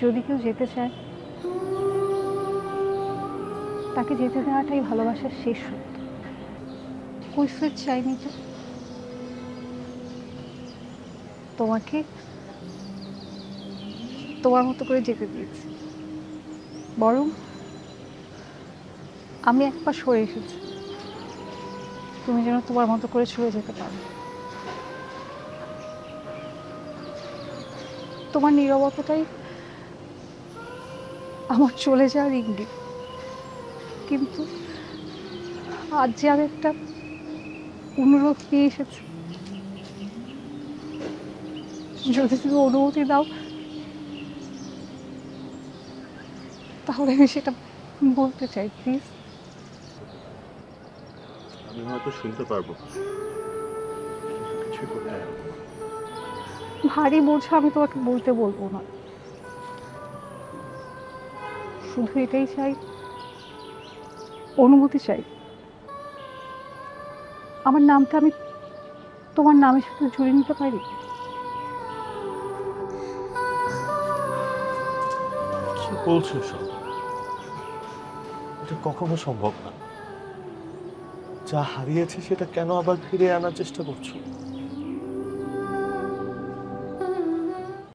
যদি কেউ যেতে চায় তাকে যেতে দেওয়াটাই ভালোবাসার শেষ সত্য। কৈফিয়ত চাইনি তো, তোমাকে তোমার মতো করে যেতে দিয়েছি। বরং আমি এক পা সরে এসেছি, তুমি যেন তোমার মতো করে সরে যেতে পারো। তোমার নীরবতাটাই আমার চলে যাওয়ার ইঙ্গিত। কিন্তু আজ যে আমি একটা অনুরোধ নিয়ে এসেছি, যদি তুমি অনুমতি দাও তাহলে আমি সেটা বলতে চাই, প্লিজ। আমি হয়তো শুনতে পারবো, কিছুই করতে পারবো না। ভারী বোঝা আমি তোমাকে বলতে বলবো না, শুধু এটাই চাই, অনুমতি চাই। আমার নামটা আমি তোমার নামের সাথে জুড়ে নিতে পারি। কি বলছো সব? এটা কখনো সম্ভব না। যা হারিয়েছে সেটা কেন আবার ফিরে আনার চেষ্টা করছো?